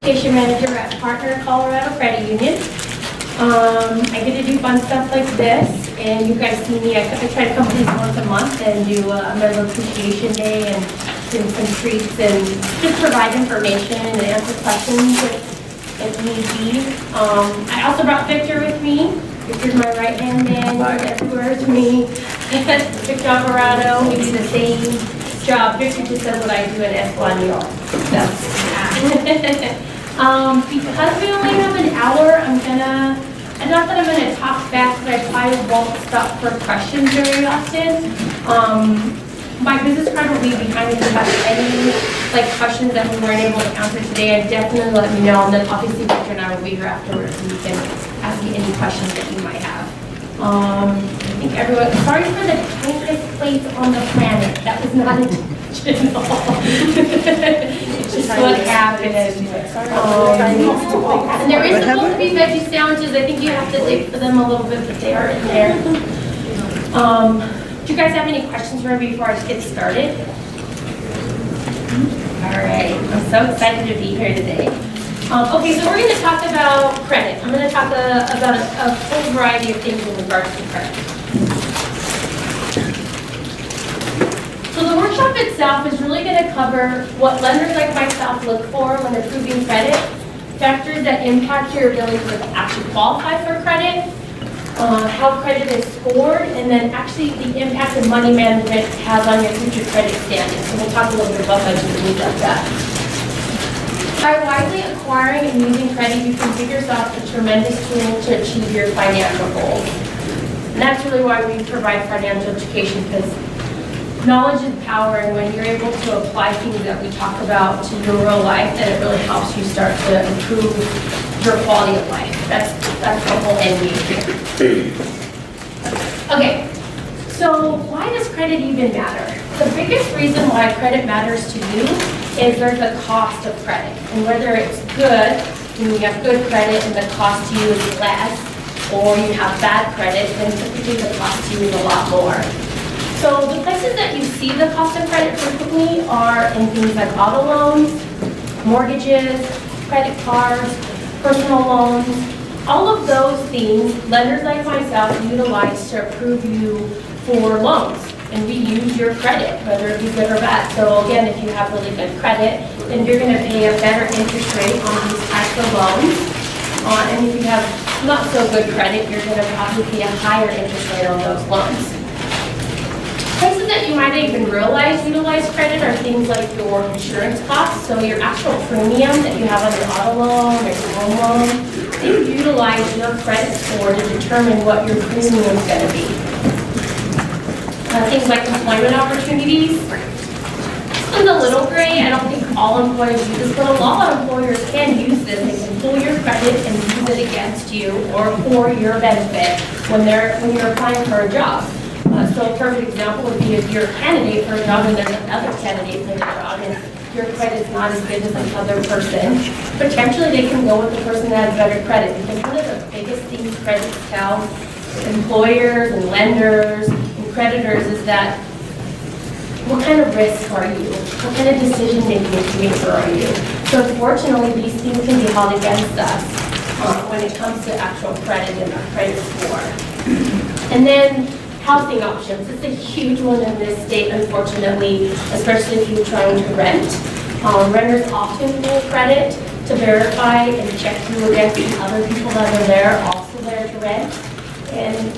Education manager at Partner Colorado Credit Union. I get to do fun stuff like this, and you guys see me. I try to come at least once a month and do a member appreciation day and give some treats and just provide information and answer questions if need be. I also brought Victor with me. Victor's my right-hand man. He's everywhere to me. Victor Alvarado, we do the same job. Victor just does what I do at Espanol. Because we only have an hour, not that I'm gonna talk fast, but I probably won't stop for questions very often. My business card will be behind me if you have any questions that we weren't able to answer today. Definitely let me know, and then obviously Victor and I will be here afterwards, and you can ask me any questions that you might have. I think everyone, sorry for the tiniest place on the planet. That was not intentional. It's just what happened. And there is supposed to be veggie sandwiches. I think you have to dig for them a little bit, but they are in there. Do you guys have any questions for me before I get started? All right, I'm so excited to be here today. Okay, so we're going to talk about credit. I'm going to talk about a whole variety of things in regards to credit. So the workshop itself is really going to cover what lenders like myself look for when approving credit, factors that impact your ability to actually qualify for credit, how credit is scored, and then actually the impact of money management has on your future credit standing. So we'll talk a little bit about budget and things like that. By wisely acquiring and using credit, you can give yourself a tremendous tool to achieve your financial goals. And that's really why we provide financial education, because knowledge is power, and when you're able to apply things that we talk about to your real life, then it really helps you start to improve your quality of life. That's the whole end game here. Okay, so why does credit even matter? The biggest reason why credit matters to you is there's a cost of credit. And whether it's good, when you have good credit and the cost to you is less, or you have bad credit, then typically the cost to you is a lot more. So the places that you see the cost of credit frequently are in things like auto loans, mortgages, credit cards, personal loans. All of those things, lenders like myself utilize to approve you for loans. And we use your credit, whether it be good or bad. So again, if you have really good credit, then you're going to pay a better interest rate on these types of loans. And if you have not so good credit, you're going to probably pay a higher interest rate on those loans. Places that you might not even realize utilize credit are things like your insurance costs. So your actual premium that you have on your auto loan or your home loan, they utilize your credit score to determine what your premium is going to be. Things like employment opportunities. This one's a little gray. I don't think all employers use this, but a lot of employers can use this. They can pull your credit and use it against you or for your benefit when you're applying for a job. So a perfect example would be if you're a candidate for a job and there's another candidate for the job and your credit's not as good as the other person, potentially they can go with the person that has better credit, because one of the biggest things credit tells employers and lenders and creditors is that what kind of risk are you? What kind of decision-making maker are you? So unfortunately, these things can be held against us when it comes to actual credit and our credit score. And then housing options. It's a huge one in this state, unfortunately, especially if you're trying to rent. Renters often pull credit to verify and check you against the other people that are there, also there to rent. And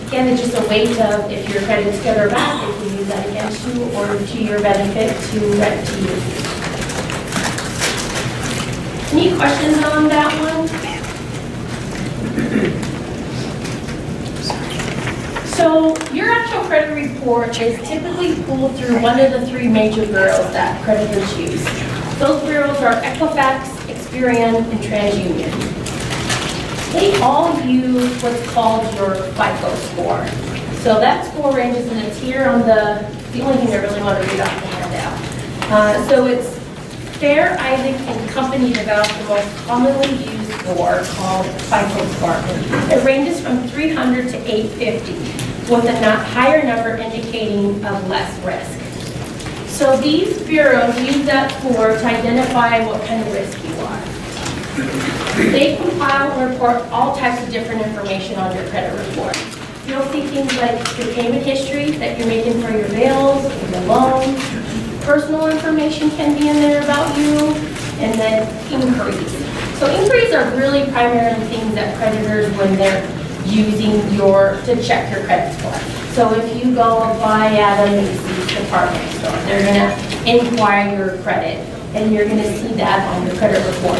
again, it's just a way to, if your credit's good or bad, they can use that against you or to your benefit to rent to you. Any questions on that one? So your actual credit report is typically pulled through one of the three major bureaus that creditors use. Those bureaus are Equifax, Experian, and TransUnion. They all use what's called your FICO score. So that score ranges in a tier on the only thing I really want to read off the handout. So it's Fair, Isaac, and Company developed the most commonly used score called FICO score. It ranges from 300 to 850. With a higher number indicating of less risk. So these bureaus use that score to identify what kind of risk you are. They compile and report all types of different information on your credit report. You'll see things like your payment history that you're making for your bills, your loans. Personal information can be in there about you, and then inquiries. So inquiries are really primarily things that creditors, when they're using to check your credit score. So if you go apply at a Macy's department store, they're gonna inquire your credit, and you're gonna see that on your credit report.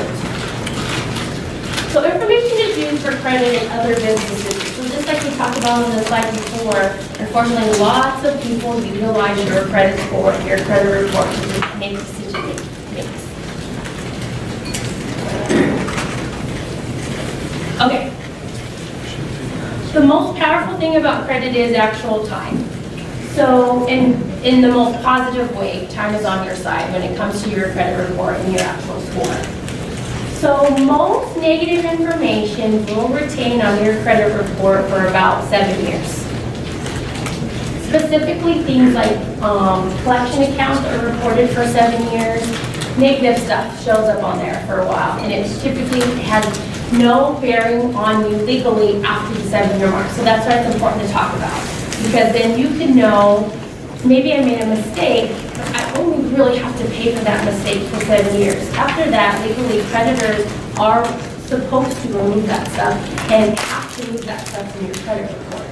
So information is used for credit in other businesses. So just like we talked about on the slide before, unfortunately, lots of people utilize your credit score, your credit report to make decision makes. Okay. The most powerful thing about credit is actual time. So in the most positive way, time is on your side when it comes to your credit report and your actual score. So most negative information will retain on your credit report for about 7 years. Specifically, things like collection accounts are reported for 7 years. Negative stuff shows up on there for a while, and it typically has no bearing on you legally after the 7-year mark. So that's why it's important to talk about, because then you can know, maybe I made a mistake, but I only really have to pay for that mistake for 7 years. After that, legally, creditors are supposed to remove that stuff and have to remove that stuff from your credit report.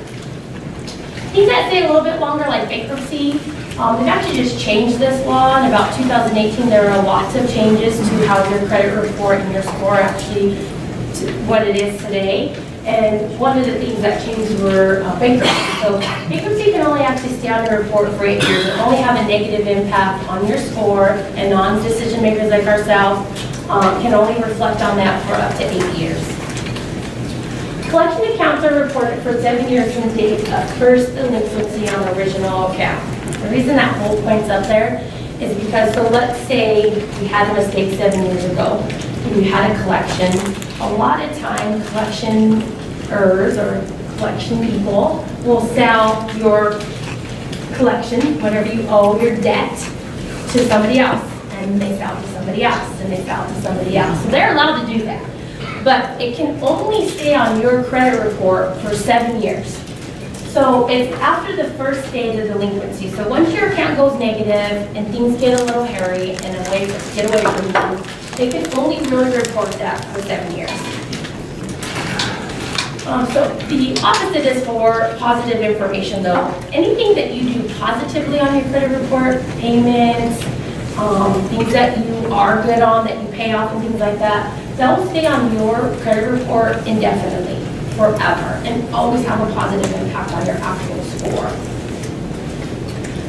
Things that stay a little bit longer, like bankruptcy, they've actually just changed this law. In about 2018, there were lots of changes to how your credit report and your score actually, what it is today. And one of the things that changed were bankruptcy. So bankruptcy can only actually stay on your report for 8 years. It only have a negative impact on your score, and non-decision makers like ourselves can only reflect on that for up to 8 years. Collection accounts are reported for 7 years from the date of first delinquency on the original account. The reason that whole point's up there is because, so let's say we had a mistake 7 years ago, and you had a collection. A lot of time, collectioners or collection people will sell your collection, whatever you owe, your debt, to somebody else. And they sell to somebody else, and they sell to somebody else. So they're allowed to do that. But it can only stay on your credit report for 7 years. So it's after the first stage of delinquency. So once your account goes negative and things get a little hairy and get away from you, they can only really report that for 7 years. So the opposite is for positive information though. Anything that you do positively on your credit report, payments, things that you are good on, that you pay off and things like that, that will stay on your credit report indefinitely, forever, and always have a positive impact on your actual score.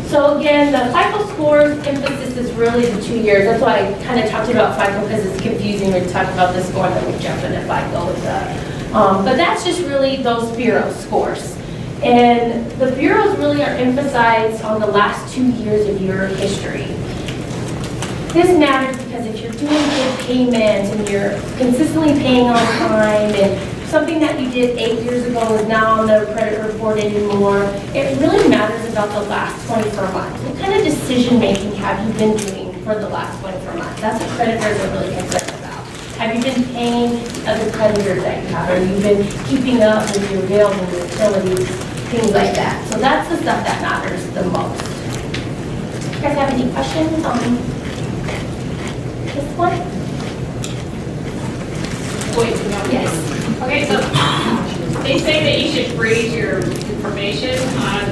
So again, the FICO score emphasis is really the 2 years. That's why I kind of talked about FICO, because it's confusing when you talk about the score and then we jump into FICO with that. But that's just really those bureau scores. And the bureaus really are emphasized on the last 2 years of your history. This matters because if you're doing good payments and you're consistently paying on time, and something that you did 8 years ago is not on the credit report anymore, it really matters about the last 24 months. What kind of decision making have you been doing for the last 24 months? That's what creditors are really concerned about. Have you been paying other creditors that you have? Have you been keeping up with your bills and your utilities, things like that? So that's the stuff that matters the most. You guys have any questions on this one? Wait, Yes. okay, so they say that you should freeze your information on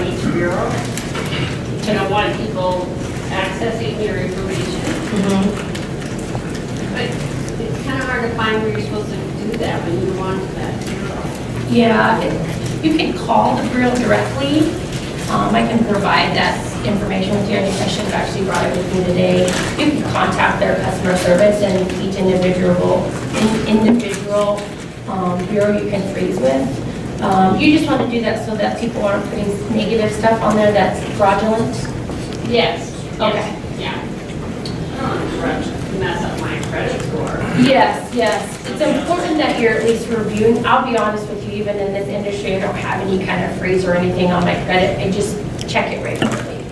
each bureau to don't want people accessing your information. But it's kind of hard to find where you're supposed to do that when you want that bureau. Yeah, you can call the bureau directly. I can provide that information with you. I think I should have actually brought it with me today. You can contact their customer service, and each individual bureau you can freeze with. You just want to do that so that people aren't putting negative stuff on there that's fraudulent? Yes. Okay. Yeah. I don't want to mess up my credit score. Yes. It's important that you're at least reviewing. I'll be honest with you, even in this industry, I don't have any kind of freeze or anything on my credit. I just check it regularly.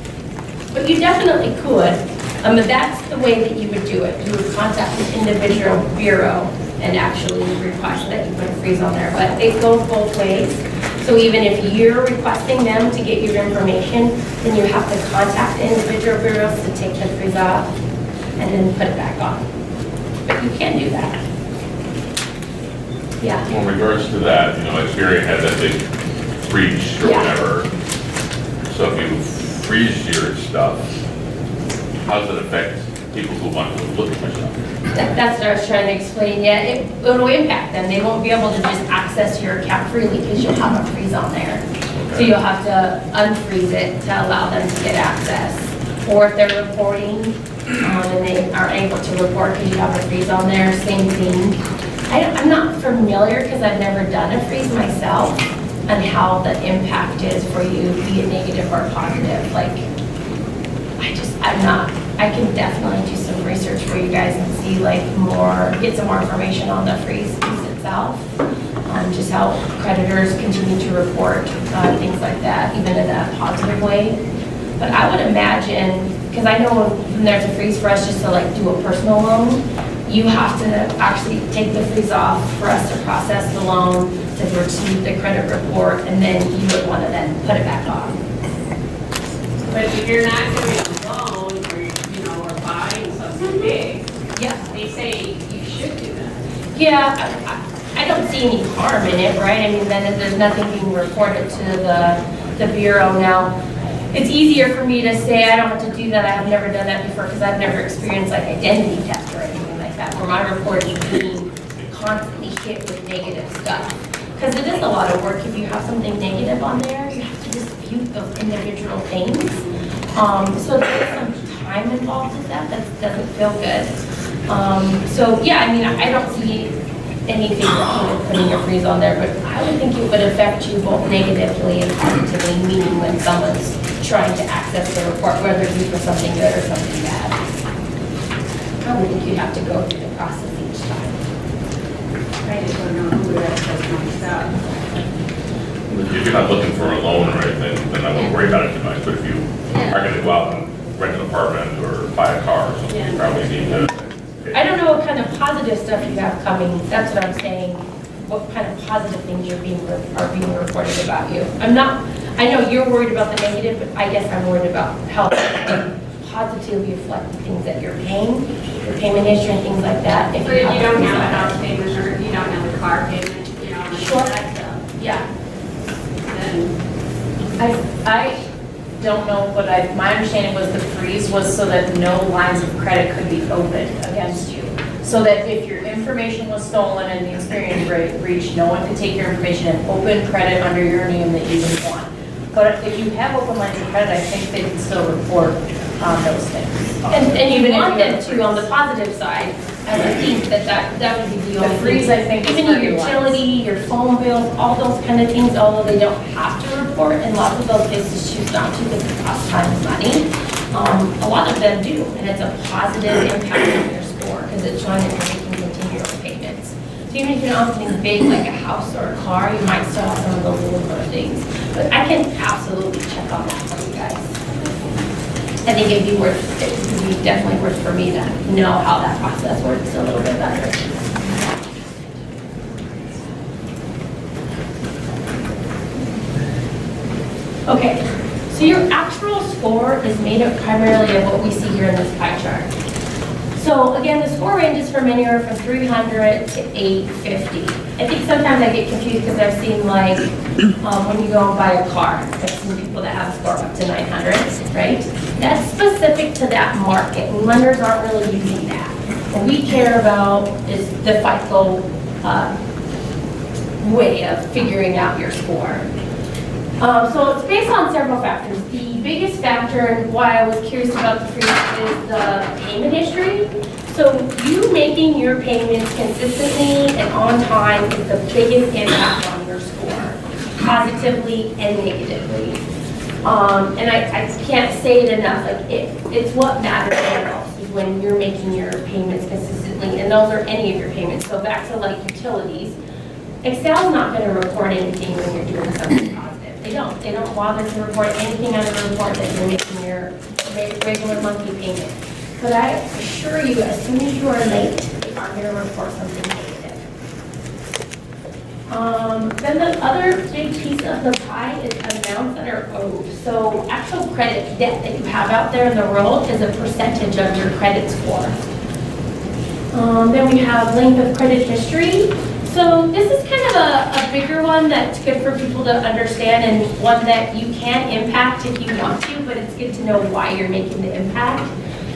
But you definitely could. But that's the way that you would do it. You would contact an individual bureau and actually request that you put a freeze on there. But it goes both ways. So even if you're requesting them to get your information, then you have to contact individual bureaus to take the freeze off and then put it back on. But you can do that. Yeah. Well, in regards to that, Experian had that big breach or Yeah. whatever. So if you freeze your stuff, how does it affect people who want to look at my stuff? That's what I was trying to explain. Yeah, it'll impact them. They won't be able to just access your account freely because you'll have a freeze on there. So you'll have to unfreeze it to allow them to get access. Or if they're reporting and they aren't able to report because you have a freeze on there, same thing. I'm not familiar because I've never done a freeze myself on how the impact is for you, be it negative or positive. Like, I can definitely do some research for you guys and see get some more information on the freeze piece itself. Just how creditors continue to report things like that, even in a positive way. But I would imagine, because I know when there's a freeze for us just to do a personal loan, you have to actually take the freeze off for us to process the loan, to receive the credit report, and then you would want to then put it back on. But if you're not doing a loan or buying something big, Yeah. they say you should do that. Yeah, I don't see any harm in it, right? I mean, then there's nothing being reported to the Bureau now. It's easier for me to say I don't have to do that. I have never done that before because I've never experienced identity theft or anything like that, where my report is being constantly hit with negative stuff. Because it is a lot of work. If you have something negative on there, you have to dispute those individual things. So there's some time involved with that. That doesn't feel good. So yeah, I mean, I don't see anything wrong with putting your freeze on there, but I would think it would affect you both negatively and positively, meaning when someone's trying to access the report, whether it be for something good or something bad. I would think you'd have to go through the process each time. I just don't know who would access my stuff. If you're not looking for a loan or anything, then I won't worry about it too much. But if you are going to go out and rent an apartment or buy a car or something, you probably need to. I don't know what kind of positive stuff you have coming. That's what I'm saying. What kind of positive things are being reported about you. I know you're worried about the negative, but I guess I'm worried about how positively reflect the things that you're paying, your payment history and things like that. But if you don't have a house payment or if you don't have a car payment, Sure. that stuff, Yeah. then I don't know, but my understanding was the freeze was so that no lines of credit could be opened against you. So that if your information was stolen and the Experian breach, no one could take your information and open credit under your name that you didn't want. But if you have open lines of credit, I think they can still report on those things. And you Even if want you them have to on the positive side. I would think that would be the The only freeze, thing. I think, is Even for your new lines. utility, your phone bills, all those kind of things, although they don't have to report, and lots of those places choose not to because it costs time and money. A lot of them do, and it's a positive impact on your score because it's showing that you're making continual payments. So even if you don't have something big like a house or a car, you might still have some of those little things. But I can absolutely check on that for you guys. I think it would be definitely worth for me to know how that process works a little bit better. Okay, so your actual score is made up primarily of what we see here in this pie chart. So again, the score ranges from anywhere from 300 to 850. I think sometimes I get confused because I've seen when you go and buy a car, I've seen people that have a score up to 900, right? That's specific to that market, and lenders aren't really using that. What we care about is the FICO way of figuring out your score. So it's based on several factors. The biggest factor and why I was curious about the freeze is the payment history. So you making your payments consistently and on time is the biggest impact on your score, positively and negatively. And I can't say it enough, it's what matters the most is when you're making your payments consistently, and those are any of your payments. So back to utilities, Excel's not going to report anything when you're doing something positive. They don't bother to report anything on the report that you're making your regular monthly payment. But I assure you, as soon as you are late, they are going to report something negative. Then the other big piece of the pie is amounts that are owed. So actual credit debt that you have out there in the world is a percentage of your credit score. Then we have length of credit history. So this is kind of a bigger one that's good for people to understand and one that you can impact if you want to, but it's good to know why you're making the impact.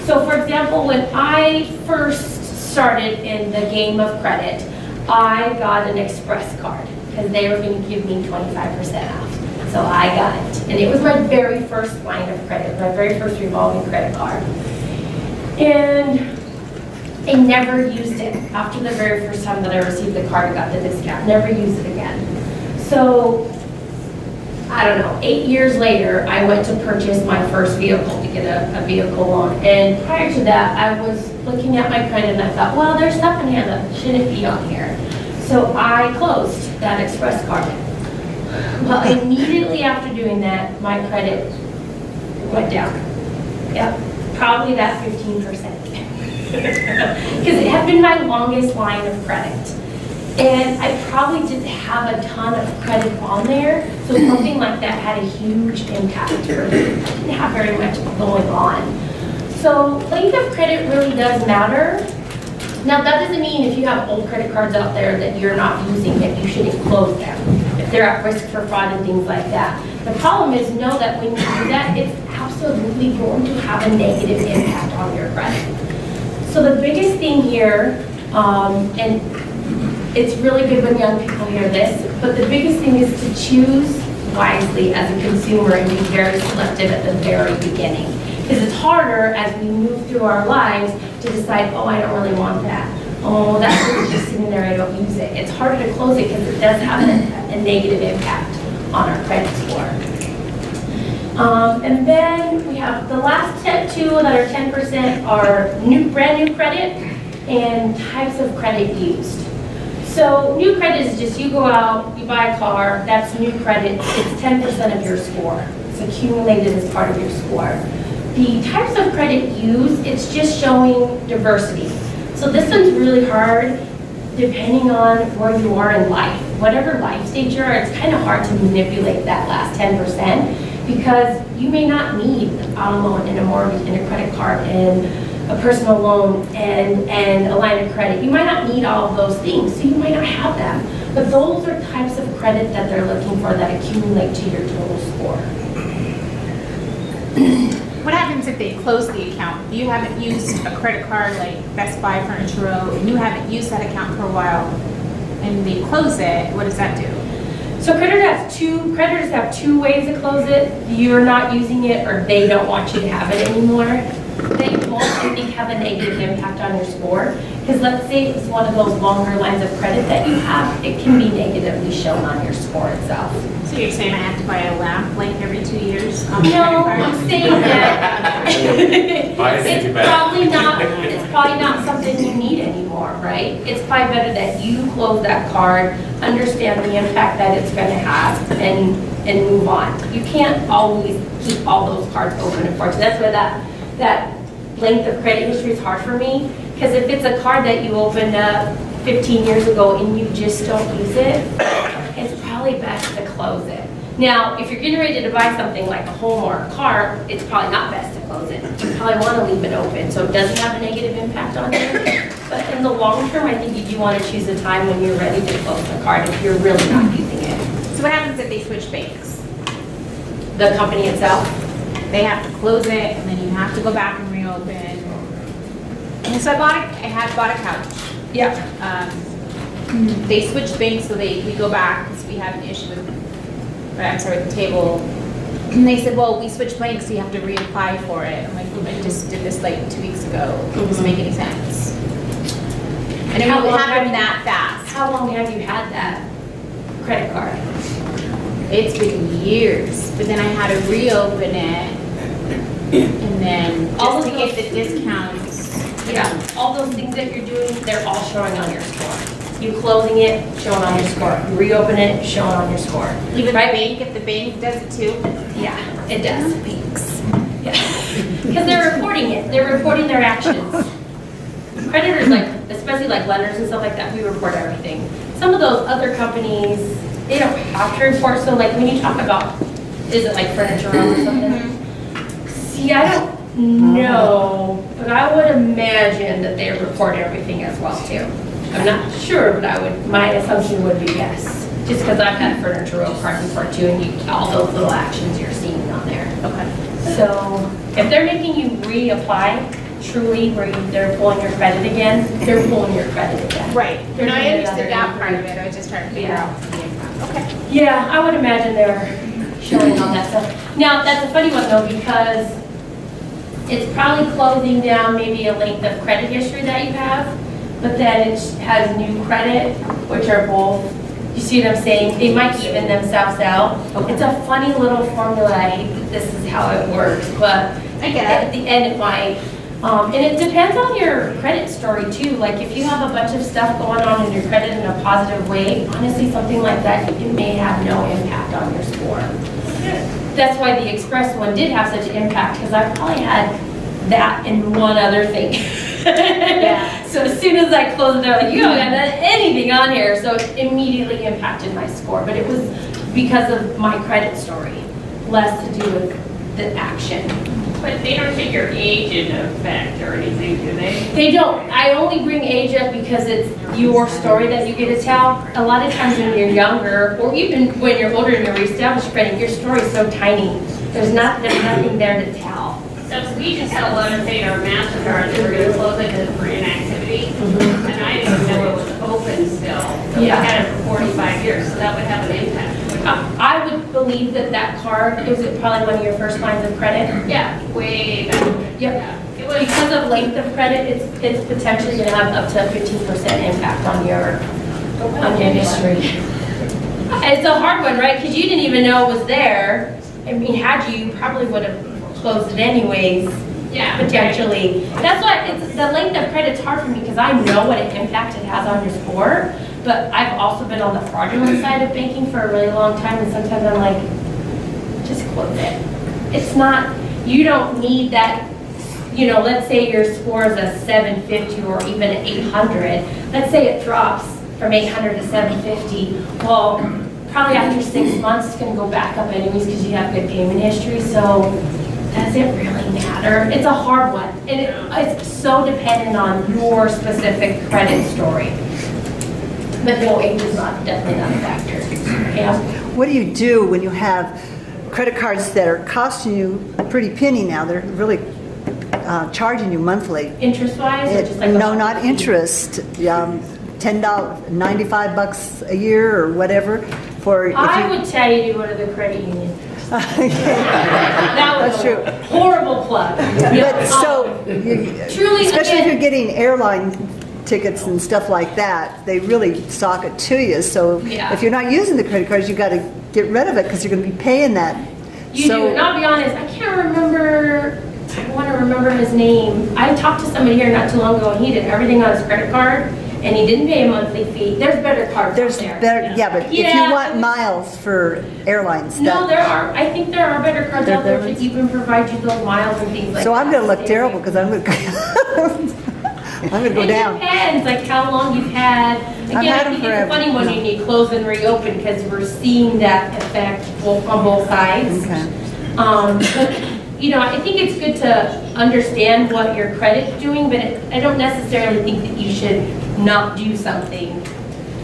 So for example, when I first started in the game of credit, I got an express card because they were going to give me 25% off. So I got it. And it was my very first line of credit, my very first revolving credit card. And I never used it after the very first time that I received the card and got the discount. Never used it again. So, I don't know, 8 years later, I went to purchase my first vehicle to get a vehicle loan. And prior to that, I was looking at my credit and I thought, well, there's stuff in here that shouldn't be on here. So I closed that express card. Well, immediately after doing that, my credit went down. Yep, probably that 15%. Because it had been my longest line of credit. And I probably didn't have a ton of credit on there, so something like that had a huge impact for me. I didn't have very much going on. So length of credit really does matter. Now that doesn't mean if you have old credit cards out there that you're not using that you shouldn't close them, if they're at risk for fraud and things like that. The problem is know that when you do that, it's absolutely going to have a negative impact on your credit. So the biggest thing here, and it's really good when young people hear this, but the biggest thing is to choose wisely as a consumer and be very selective at the very beginning. Because it's harder as we move through our lives to decide, oh, I don't really want that. Oh, that's really just sitting there, I don't use it. It's harder to close it because it does have a negative impact on our credit score. And then we have the last two that are 10% are brand new credit and types of credit used. So new credit is just you go out, you buy a car, that's new credit, it's 10% of your score. It's accumulated as part of your score. The types of credit used, it's just showing diversity. So this one's really hard depending on where you are in life. Whatever life stage you are, it's kind of hard to manipulate that last 10%. Because you may not need an auto loan and a mortgage and a credit card and a personal loan and a line of credit. You might not need all of those things, so you might not have them. But those are types of credit that they're looking for that accumulate to your total score. What happens if they close the account? You haven't used a credit card like Best Buy, Furniture Row, and you haven't used that account for a while, and they close it, what does that do? So creditors have two ways to close it. You're not using it or they don't want you to have it anymore. They won't, I think, have a negative impact on your score. Because let's say it's one of those longer lines of credit that you have, it can be negatively shown on your score itself. So you're saying I have to buy a lamp like every 2 years? On No, my credit I'm card? saying that Buy it, take it back. it's probably not something you need anymore, right? It's probably better that you close that card, understand the impact that it's going to have, and move on. You can't always keep all those cards open, unfortunately. That's why that length of credit history is hard for me, because if it's a card that you opened up 15 years ago and you just don't use it, it's probably best to close it. Now, if you're getting ready to buy something like a home or a car, it's probably not best to close it. You probably want to leave it open so it doesn't have a negative impact on you. But in the long term, I think you do want to choose a time when you're ready to close the card if you're really not using it. So what happens if they switch banks? The company itself. They have to close it, and then you have to go back and reopen. And so I had bought a couch. Yeah. They switched banks, so we go back because we had an issue with the table. And they said, well, we switched banks, so you have to reapply for it. I'm like, well, I just did this like 2 weeks ago. It doesn't make any sense. And it How long happened have you- that fast. How long have you had that credit card? It's been years, but then I had to reopen it. And then All just of to get those- the discounts. Yeah, all those things that you're doing, they're all showing on your score. You closing it, showing on your score. You reopen it, showing on your score. Even the Right? bank, if the bank does it too. Yeah, it does. Thanks. Yeah. Because they're reporting it, they're reporting their actions. Creditors, like, especially like lenders and stuff like that, we report everything. Some of those other companies, they don't have to report, so like when you talk about, is it like Furniture Row or something? See, I don't know, but I would imagine that they report everything as well too. I'm not sure, but my assumption would be yes. Just because I've had Furniture Row cards before too, and all those little actions you're seeing on there. Okay. So if they're making you reapply, truly, where they're pulling your credit again, they're pulling your credit again. Right. They're No, I doing understood that another part of it. I was just trying to figure Yeah. out the impact. Okay. Yeah, I would imagine they're showing all that stuff. Now, that's a funny one though, because it's probably closing down maybe a length of credit history that you have, but then it has new credit, which are both, you see what I'm saying? They might even themselves out. It's a funny little formula. I hate that this is how it works, but I get at the end it might. And it depends on your credit story too. Like if you have a bunch of stuff going on in your credit in a positive way, honestly, something like that, it may have no impact on your score. That's why the Express one did have such an impact, because I probably had that and one other thing. Yeah. So as soon as I closed it, they're like, you don't have anything on here. So it immediately impacted my score. But it was because of my credit story, less to do with the action. But they don't take your age into effect or anything, do they? They don't. I only bring age up because it's your story that you get to tell. A lot of times when you're younger, or even when you're older and you're reestablished credit, your story's so tiny. There's nothing there to tell. So we just had a letter saying our MasterCard, they were gonna close it because for inactivity. And I didn't know it was open still. So we Yeah. had it for 45 years, so that would have an impact. I would believe that card, is it probably one of your first lines of credit? Yeah, way back. Yep. Yeah. It was, Because of length of credit, it's potentially going to have up to 15% impact on your history. It's a hard one, right? Because you didn't even know it was there. I mean, had you probably would have closed it anyways, yeah. potentially. That's why the length of credit's hard for me, because I know what an impact it has on your score. But I've also been on the fraudulent side of banking for a really long time, and sometimes I'm like, just close it. It's not, you don't need that, you know, let's say your score is a 750 or even an 800. Let's say it drops from 800 to 750. Well, probably after 6 months, it's gonna go back up anyways because you have good payment history, so does it really matter? It's a hard one, and it's so dependent on your specific credit story. But no, age is definitely not a factor. Yeah. What do you do when you have credit cards that are costing you a pretty penny now? They're really charging you monthly. Interest-wise, or just like? No, not interest. $10, $95 a year or whatever for. if I you- would tell you to go to the credit union. Okay. That was That's true. a horrible plug. But so, Truly, especially if again- you're getting airline tickets and stuff like that, they really sock it to you. So Yeah. if you're not using the credit cards, you got to get rid of it because you're going to be paying that. You do, and I'll be honest, I can't remember, I want to remember his name. I talked to somebody here not too long ago, and he did everything on his credit card, and he didn't pay a monthly fee. There's better cards out There's there. better, yeah, but if you Yeah. want miles for airlines, No, that. there are, I think there are better cards There- out there there to is. even provide you those miles and things like that. So I'm gonna look terrible because I'm gonna, I'm gonna go down. It depends, like how long you've had. Again, I've had I them think it's a forever. funny one, you need to close and reopen, because we're seeing that effect on both sides. Okay. But, you know, I think it's good to understand what your credit's doing, but I don't necessarily think that you should not do something.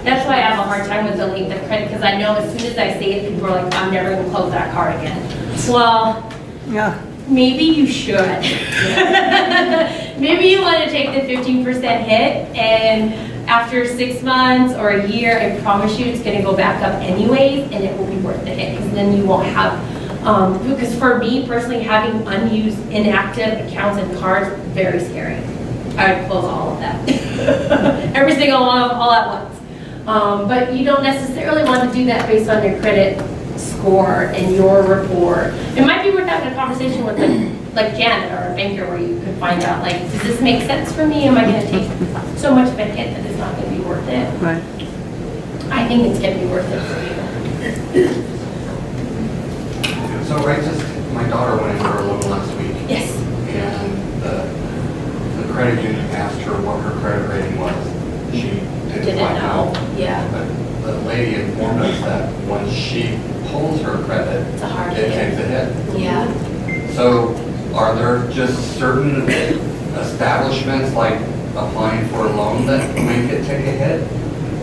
That's why I have a hard time with the length of credit, because I know as soon as I say it, people are like, I'm never gonna close that card again. Well, Yeah, maybe you should. Maybe you want to take the 15% hit, and after 6 months or a year, I promise you it's going to go back up anyways, and it will be worth the hit, because then you won't have, because for me personally, having unused, inactive accounts and cards, very scary. I would close all of them. Every single one of them, all at once. But you don't necessarily want to do that based on your credit score and your report. It might be worth having a conversation with like Janet or a banker where you could find out, like, does this make sense for me? Am I going to take so much of a hit that it's not going to be worth it? right. I think it's going to be worth it for you. So, right, just My daughter went in for a loan last week, Yes. and the credit union asked her what her credit rating was. She didn't quite know. Yeah. But the lady informed us that once she pulls her credit, It's a hard it hit. takes a hit. Yeah. So are there just certain establishments like applying for a loan that make it take a hit?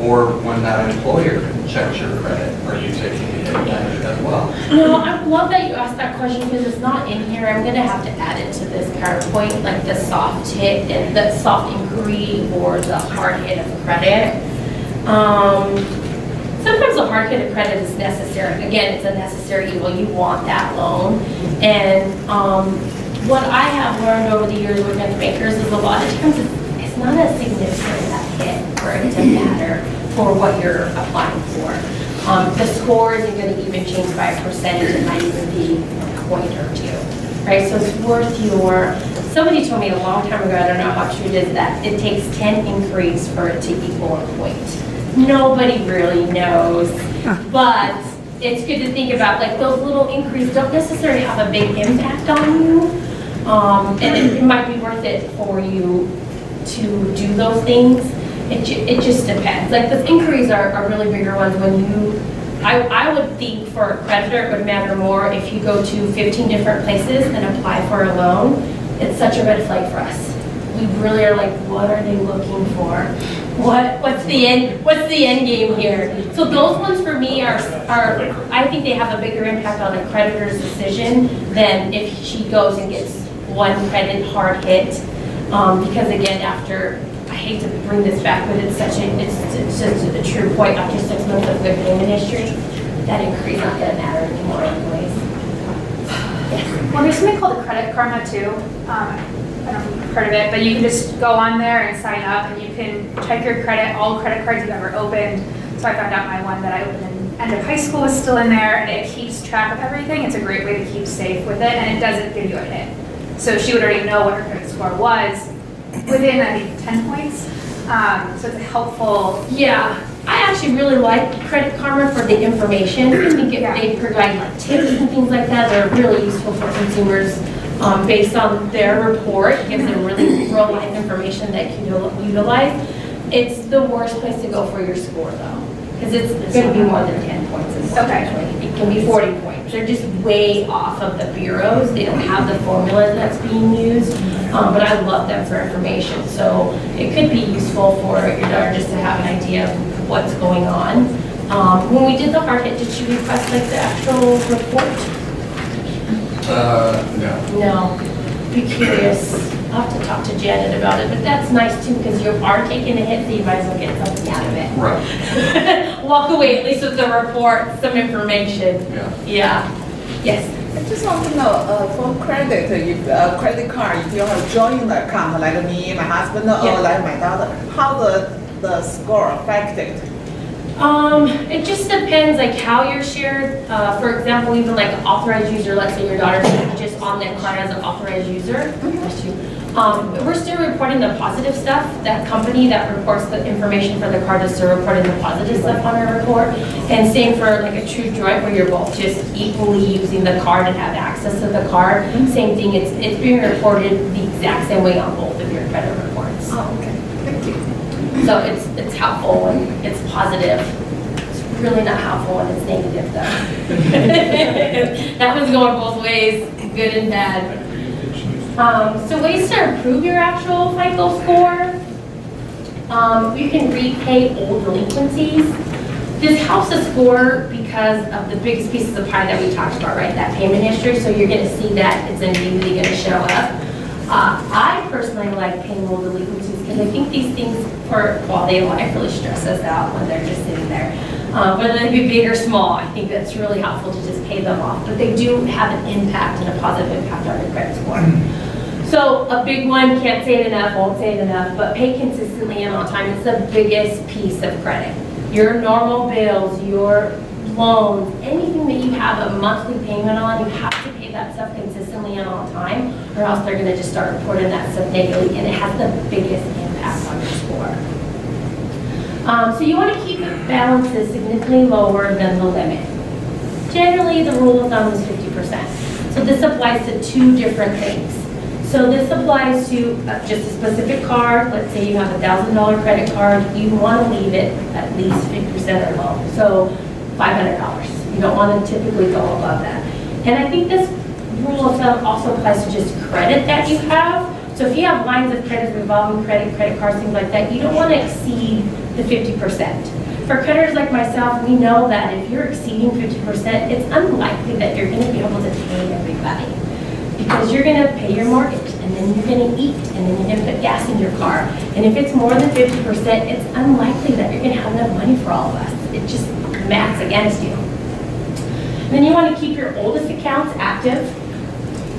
Or when that employer checks your credit, are you taking a hit as well? No, I love that you asked that question because it's not in here. I'm gonna have to add it to this PowerPoint, like the soft hit and the soft inquiry or the hard hit of credit. Sometimes a hard hit of credit is necessary. Again, it's a necessary evil. You want that loan. And what I have learned over the years working at bankers is a lot of times it's not as significant that hit for it to matter for what you're applying for. The score isn't going to even change by a percentage. It might even be a point or two, right? So it's worth somebody told me a long time ago, I don't know how true it is, that it takes 10 inquiries for it to equal a point. Nobody really knows, but it's good to think about, like, those little inquiries don't necessarily have a big impact on you, and it might be worth it for you to do those things. It just depends. Like, the inquiries are really bigger ones when you, I would think for a creditor it would matter more if you go to 15 different places and apply for a loan. It's such a red flag for us. We really are like, what are they looking for? What's the end game here? So those ones for me are I think they have a bigger impact on a creditor's decision than if she goes and gets one credit hard hit. Because again, I hate to bring this back, but it's just a true point. After 6 months of good payment history, that increase not going to matter anymore anyways. Well, there's something called a credit karma too. I don't know if you've heard of it, but you can just go on there and sign up, and you can check your credit, all credit cards you've ever opened. So I found out my one that I opened in end of high school is still in there, and it keeps track of everything. It's a great way to keep safe with it, and it doesn't give you a hit. So she would already know what her credit score was within, I think, 10 points. So it's a helpful. Yeah, I actually really like Credit Karma for the information. I think they provide like tips and things like that. They're really useful for consumers based on their report. It gives them really real life information that can utilize. It's the worst place to go for your score though, because it's going to be more than 10 points. It can be 40 points. They're just way off of the bureaus. They don't have the formula that's being used, but I love them for information. So it could be useful for your daughter just to have an idea of what's going on. When we did the hard hit, did she request like the actual report? No. No. Be curious. I'll have to talk to Janet about it, but that's nice too because you are taking a hit, so you might as well get something out of it. Right. Walk away at least with the report, some information. Yeah. Yes. I just want to know, for credit, if credit card, if you have joint account, like me, my husband, Yeah. or like my daughter, how the score affected? It just depends like how you're shared. For example, even like an authorized user, let's say your daughter's just on the card as an authorized user. We're still reporting the positive stuff. That company that reports the information for the card is still reporting the positive stuff on our report. And same for like a true joint where you're both just equally using the card and have access to the card. Same thing, it's being reported the exact same way on both of your credit reports. Oh, okay, thank you. So it's helpful when it's positive. It's really not helpful when it's negative though. That was going both ways, good and bad. So ways to improve your actual FICO score. You can repay old delinquencies. This helps the score because of the biggest pieces of pie that we talked about, right? That payment history, so you're gonna see that it's immediately gonna show up. I personally like paying old delinquencies because I think these things for quality of life really stress us out when they're just sitting there. Whether they be big or small, I think that's really helpful to just pay them off. But they do have an impact and a positive impact on your credit score. So a big one, can't say it enough, won't say it enough, but pay consistently and on time. It's the biggest piece of credit. Your normal bills, your loans, anything that you have a monthly payment on, you have to pay that stuff consistently and on time, or else they're gonna just start reporting that stuff negatively, and it has the biggest impact on your score. So you wanna keep balances significantly lower than the limit. Generally, the rule of thumb is 50%. So this applies to two different things. So this applies to just a specific card. Let's say you have a $1,000 credit card. You want to leave it at least 50% or low. So $500. You don't want to typically go above that. And I think this rule of thumb also applies to just credit that you have. So if you have lines of credit, revolving credit, credit cards, things like that, you don't want to exceed the 50%. For creditors like myself, we know that if you're exceeding 50%, it's unlikely that you're going to be able to pay everybody. Because you're going to pay your mortgage, and then you're going to eat, and then you're going to put gas in your car. And if it's more than 50%, it's unlikely that you're going to have enough money for all of us. It just maths against you. And then you want to keep your oldest accounts active.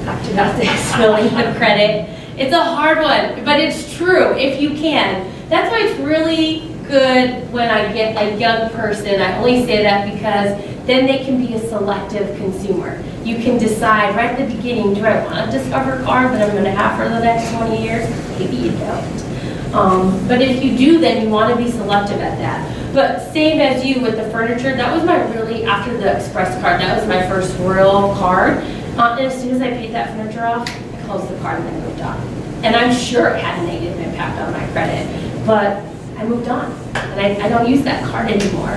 Talked about this, filling the credit. It's a hard one, but it's true if you can. That's why it's really good when I get a young person. I only say that because then they can be a selective consumer. You can decide right at the beginning, do I want a Discover card that I'm going to have for the next 20 years? Maybe you don't. But if you do, then you want to be selective at that. But same as you with the furniture, that was my really, after the Express card, that was my first real card. And as soon as I paid that furniture off, I closed the card and then moved on. And I'm sure it had a negative impact on my credit, but I moved on. And I don't use that card anymore.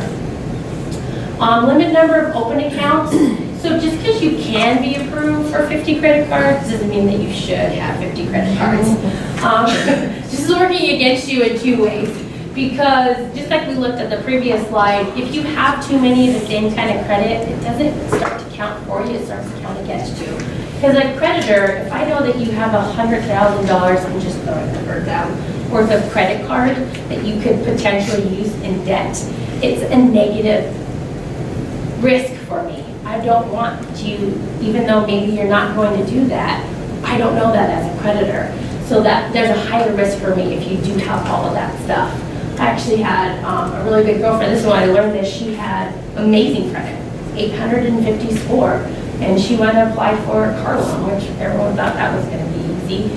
Limit number of open accounts. So just because you can be approved for 50 credit cards doesn't mean that you should have 50 credit cards. This is working against you in two ways. Because just like we looked at the previous slide, if you have too many of the same kind of credit, it doesn't start to count for you, it starts to count against you. Because a creditor, if I know that you have $100,000, I'm just throwing the bird down, worth of credit card that you could potentially use in debt, it's a negative risk for me. I don't want you, even though maybe you're not going to do that, I don't know that as a creditor. So that there's a higher risk for me if you do have all of that stuff. I actually had a really good girlfriend. This is when I learned this. She had amazing credit, 850 score, and she went and applied for a car loan, which everyone thought that was going to be easy.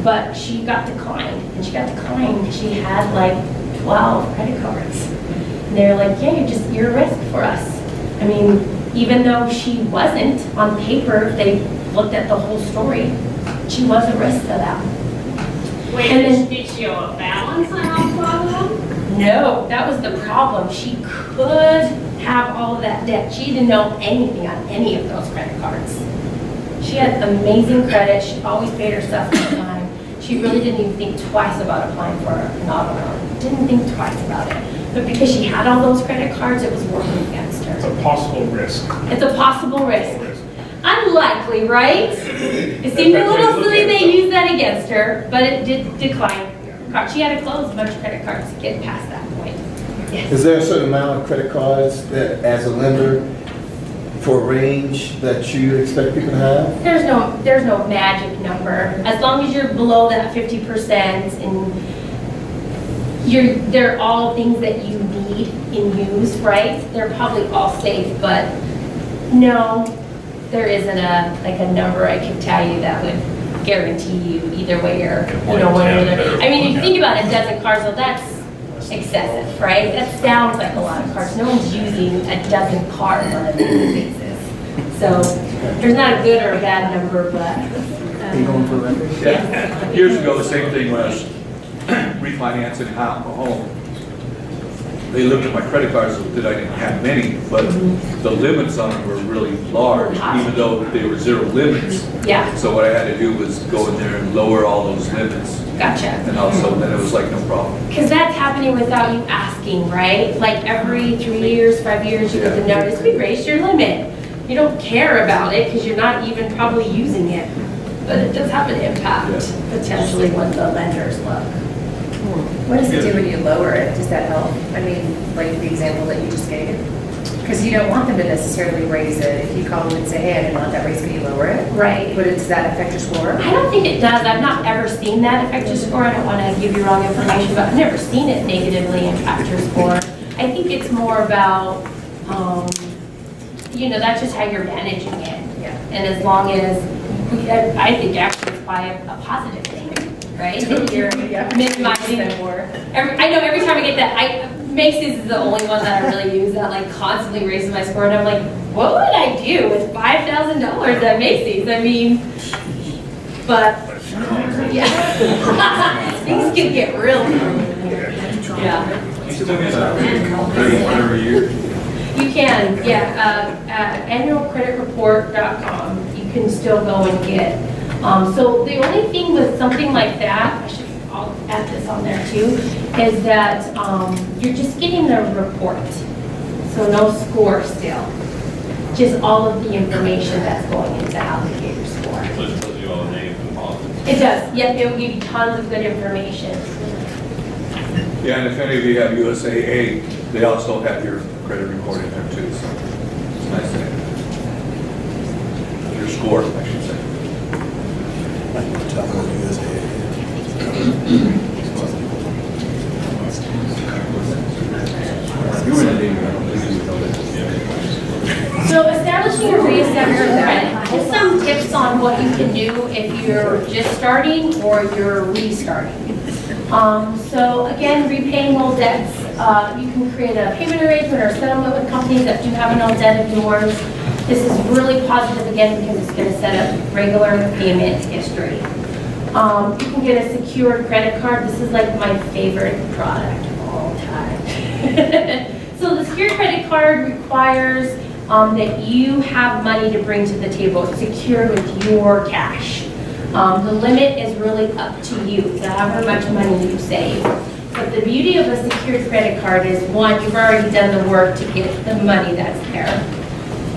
But she got declined, and she got declined because she had like 12 credit cards. And they're like, yeah, you're a risk for us. I mean, even though she wasn't on paper, they looked at the whole story. She was a risk to them. Wait, And did she owe a balance on all 12 of them? No, that was the problem. She could have all of that debt. She didn't know anything on any of those credit cards. She had amazing credit. She always paid her stuff on time. She really didn't even think twice about applying for an auto loan. Didn't think twice about it. But because she had all those credit cards, it was working against her. It's a possible risk. It's a possible risk. Unlikely, right? It seemed a little silly they used that against her, but it did decline. She had to close a bunch of credit cards to get past that point. Yes. Is there a certain amount of credit cards that, as a lender, for a range that you expect people to have? There's no magic number. As long as you're below that 50% and they're all things that you need in use, right? They're probably all safe, but no. There isn't a number I could tell you that would guarantee you either way or, one or the other. I mean, if you think about a dozen cards, well, that's excessive, right? That sounds like a lot of cards. No one's using a dozen cards on a daily basis. So there's not a good or a bad number, but. Yeah. Years ago, the same thing was refinancing a home. They looked at my credit cards that I didn't have many, but the limits on them were really large, even though they were zero limits. Yeah. So what I had to do was go in there and lower all those limits. Gotcha. And also, then it was like no problem. Because that's happening without you asking, right? Like every 3 years, 5 years, you get the notice, we raised your limit. You don't care about it because you're not even probably using it. But it does have an impact, potentially, when the lenders look. What does it do when you lower it? Does that help? I mean, like the example that you just gave? Because you don't want them to necessarily raise it. If you call them and say, hey, I didn't want that raise, can you lower it? Right. But does that affect your score? I don't think it does. I've not ever seen that affect your score. I don't want to give you wrong information, but I've never seen it negatively impact your score. I think it's more about, that's just how you're managing it. Yeah. And as long as, I think actually it's by a positive thing, right? That you're minimizing. More. I know every time I get that, Macy's is the only one that I really use that like constantly raises my score, and I'm like, what would I do with $5,000 at Macy's? I mean, but yeah, things can get real. Yeah, You still get that credit card every year? you can. Yeah, annualcreditreport.com. You can still go and get. So the only thing with something like that, I'll add this on there too, is that you're just getting the report. So no score still. Just all of the information that's going into allocator score. So it tells you all the names and policies. It does. Yep, it will give you tons of good information. Yeah, and if any of you have USAA, they also have your credit report in there too, so it's nice to have. Your score, I should say. You were in the Navy, I don't think you know that. So establishing a reestablishment credit, just some tips on what you can do if you're just starting or you're restarting. So again, repaying old debts. You can create a payment arrangement or settlement with companies that do have an old debt of yours. This is really positive again because it's going to set up regular payment history. You can get a secured credit card. This is like my favorite product of all time. So the secured credit card requires that you have money to bring to the table. It's secured with your cash. The limit is really up to you, so however much money you save. But the beauty of a secured credit card is, one, you've already done the work to get the money that's there.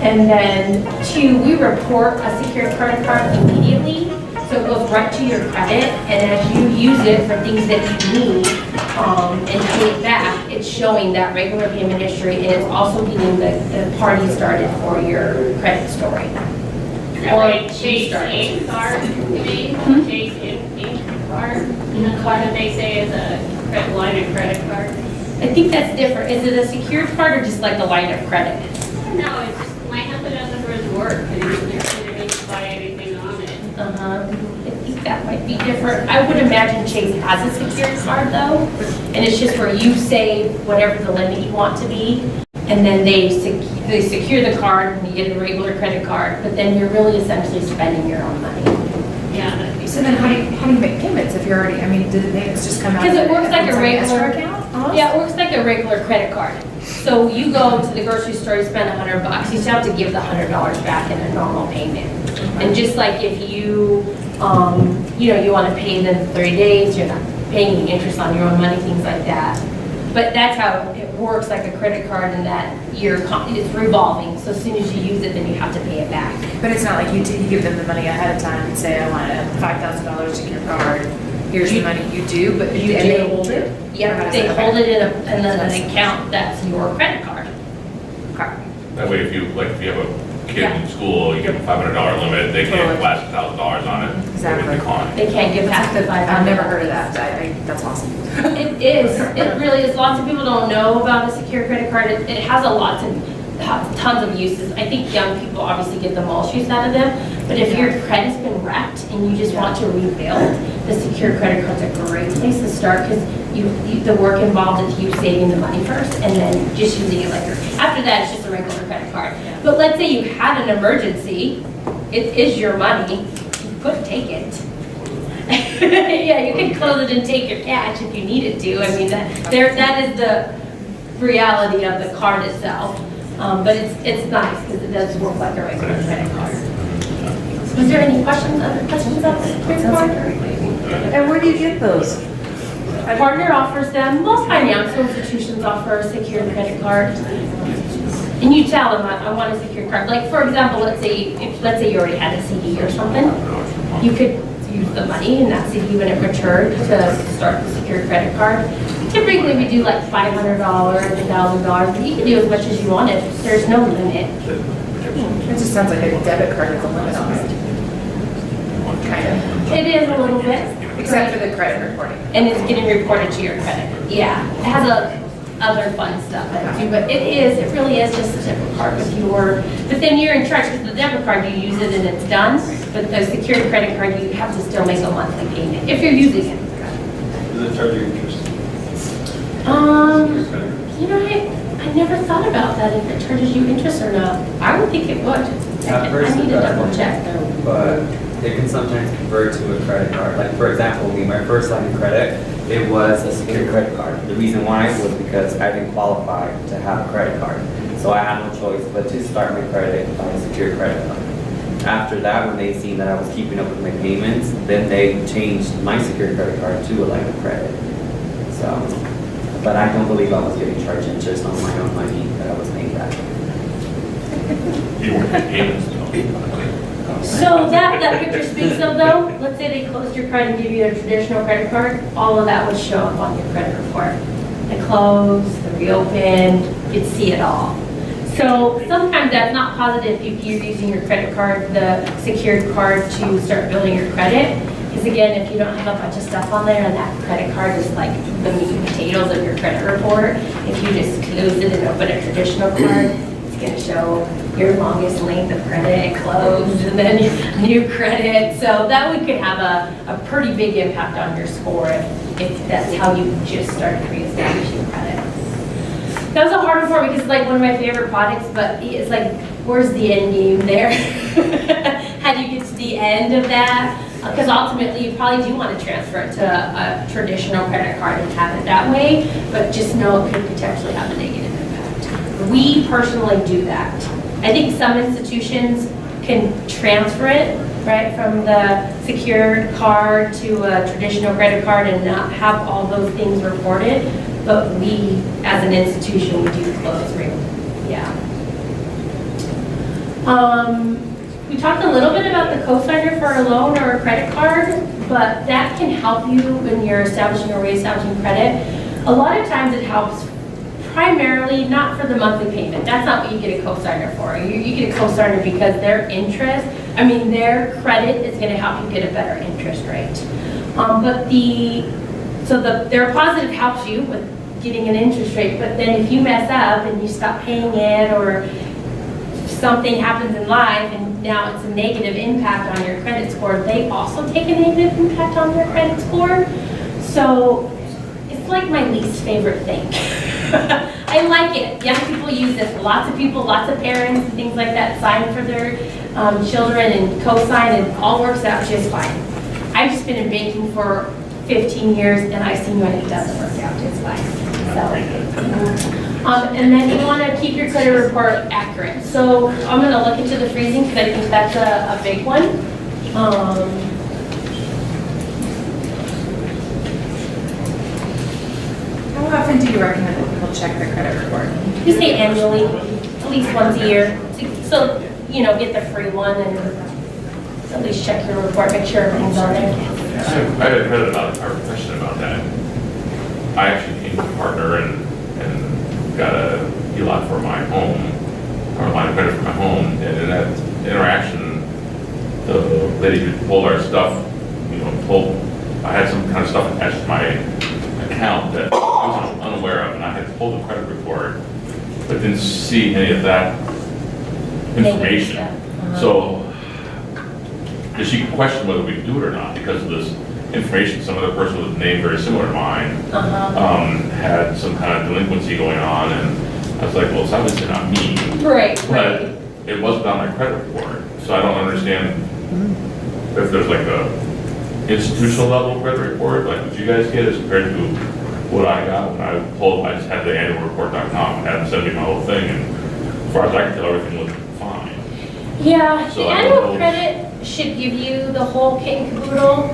And then, two, we report a secured credit card immediately, so it goes right to your credit. And as you use it for things that you need and pay it back, it's showing that regular payment history, and it's also getting the party started for your credit story. Like Chase Ink card, you mean? Chase Ink card? The card that they say is a line of credit card? I think that's different. Is it a secured card or just like a line of credit? No, it's just, my husband does it for his work, and he doesn't need to buy anything on it. I think that might be different. I would imagine Chase has a secured card though, and it's just where you save whatever the limit you want to be, and then they secure the card and you get a regular credit card, but then you're really essentially spending your own money. Yeah, So then how do you make payments if you're already, I mean, do the payments just come out? Because it works like a regular account? Yeah, it works like a regular credit card. So you go to the grocery store, you spend $100, you still have to give the $100 back in a normal payment. And just like if you, you want to pay them 30 days, you're not paying any interest on your own money, things like that. But that's how it works, like a credit card, in that it's revolving. So as soon as you use it, then you have to pay it back. But it's not like you give them the money ahead of time and say, I want $5,000 to your card. Here's the money you do, but they hold it? Yeah, they hold it in an account that's your credit card. That way, if you have a kid in school, you give them $500 limit, they can't flash $1,000 on it. Exactly. They can't give past the $500. I've never heard of that. That's awesome. It is. It really is. Lots of people don't know about a secure credit card. It has tons of uses. I think young people obviously get the most use out of them. But if your credit's been wrecked and you just want to rebuild, the secure credit card's a great place to start because the work involved is you saving the money first and then just using it later. After that, it's just a regular credit card. But let's say you had an emergency. It is your money. You could take it. Yeah, you can close it and take your cash if you needed to. I mean, that is the reality of the card itself. But it's nice because it does work like a regular credit card. Was there any questions, other questions on the secure card? And where do you get those? A partner offers them. Most financial institutions offer a secured credit card. And you tell them, I want a secured card. Like, for example, let's say you already had a CD or something. You could use the money in that CD when it matured to start the secured credit card. Typically, we do like $500, $1,000, but you can do as much as you wanted. There's no limit. It just sounds like a debit card with a limit on it. Kind of. It is a little bit. Except for the credit reporting. And it's getting reported to your credit. Yeah, it has other fun stuff in it too, but it really is just a debit card but then you're in charge because the debit card, you use it and it's done, but the secured credit card, you have to still make a monthly payment if you're using it. Does it charge you interest? never thought about that, if it charges you interest or not. I would think it would. At first I need it to does, double check. but it can sometimes convert to a credit card. Like, for example, my first line of credit, it was a secured credit card. The reason why was because I didn't qualify to have a credit card. So I had no choice but to start my credit on a secured credit card. After that, when they seen that I was keeping up with my payments, then they changed my secured credit card to a line of credit. So, but I don't believe I was getting charged interest on my own money that I was paying back. You weren't getting payments, though. So that picture speaks of though, let's say they closed your card and give you a traditional credit card, all of that would show up on your credit report. The closed, the reopened, you'd see it all. So sometimes that's not positive if you're using your credit card, the secured card to start building your credit. Because again, if you don't have a bunch of stuff on there and that credit card is like the meat and potatoes of your credit report, if you just close it and open a traditional card, it's gonna show your longest length of credit, closed, and then your new credit. So that one could have a pretty big impact on your score if that's how you just started reestablishing credit. That was a hard one for me because it's like one of my favorite products, but it's like, where's the end game there? How do you get to the end of that? Because ultimately, you probably do want to transfer it to a traditional credit card and have it that way, but just know it could potentially have a negative impact. We personally do that. I think some institutions can transfer it, right, from the secured card to a traditional credit card and not have all those things reported. But we, as an institution, we do close rate. Yeah. We talked a little bit about the cosigner for a loan or a credit card, but that can help you when you're establishing or reestablishing credit. A lot of times it helps primarily not for the monthly payment. That's not what you get a cosigner for. You get a cosigner because their interest, their credit is going to help you get a better interest rate. Their positive helps you with getting an interest rate, but then if you mess up and you stop paying it or something happens in life and now it's a negative impact on your credit score, they also take a negative impact on their credit score. So it's like my least favorite thing. I like it. Young people use it. Lots of people, lots of parents and things like that sign for their children and co-sign, and all works out just fine. I've just been in banking for 15 years and I've seen when it doesn't work out just fine. So, and then you want to keep your credit report accurate. So I'm going to look into the freezing because I think that's a big one. How often do you recommend that people check their credit report? You say annually, at least once a year. So, get the free one and at least check your report, make sure everything's on there. I had read about our question about that. I actually came to a partner and got a HELOC for my home, or a line of credit for my home, and in that interaction, the lady who pulled our stuff, I had some kind of stuff attached to my account that I was unaware of, and I had pulled the credit report, but didn't see any of that information. So, she questioned whether we could do it or not because of this information. Some other person with a name very similar to mine had some kind of delinquency going on, and I was like, well, it's obviously not me. Right. But it wasn't on my credit report, so I don't understand if there's like a institutional level credit report, like what you guys get as compared to what I got when I just had the annualreport.com, had them send me my whole thing, and as far as I can tell, everything looked fine. Yeah, So the I don't annual know. credit should give you the whole kit and caboodle.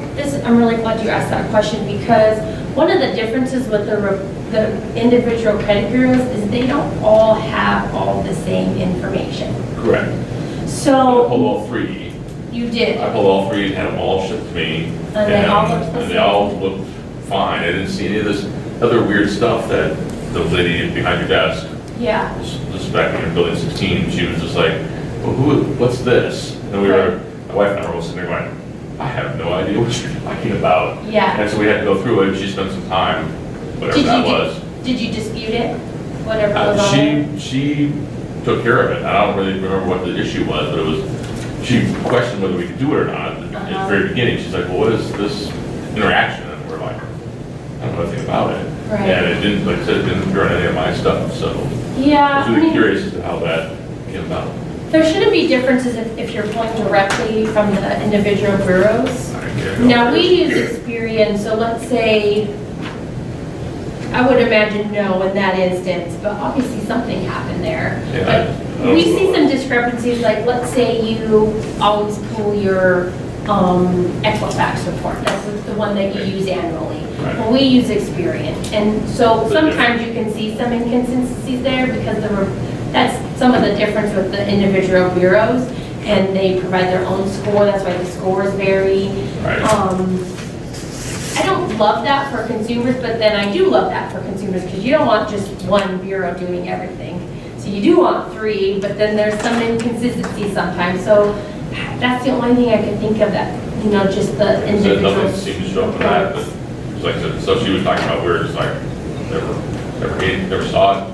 I'm really glad you asked that question because one of the differences with the individual credit bureaus is they don't all have all the same information. Correct. I So pulled all three. you did. I pulled all three and had them all shipped to me. And they all looked the and they same. all looked fine. I didn't see any of this other weird stuff that the lady behind your desk, Yeah. this is back when you were building 16, she was just like, well, what's this? And my wife and I were all sitting there going, I have no idea what you're talking about. Yeah. And so we had to go through it. She spent some time, whatever that was. Did you dispute it? Whatever was on there? She took care of it. I don't really remember what the issue was, but she questioned whether we could do it or not at the very beginning. She's like, well, what is this interaction? And we're like, I don't know anything about it. Right. And it didn't, like I said, it didn't appear on any of my stuff, so. Yeah, I was I really mean, curious as to how that came about. there shouldn't be differences if you're pulling directly from the individual bureaus. Now, we use Experian, so let's say, I would imagine no in that instance, but obviously something happened there. Yeah, But we see some discrepancies, like let's say you always pull your Equifax report, that's the one that you use annually. Right. Well, we use Experian, and so sometimes you can see some inconsistencies there because that's some of the difference with the individual bureaus, and they provide their own score, that's why the scores vary. Right. I don't love that for consumers, but then I do love that for consumers, because you don't want just one bureau doing everything. So you do want three, but then there's some inconsistency sometimes, so that's the only thing I could think of that, just the So individual. nothing seemed to show up in that, but it's like, so she was talking about, we're just like, never saw it,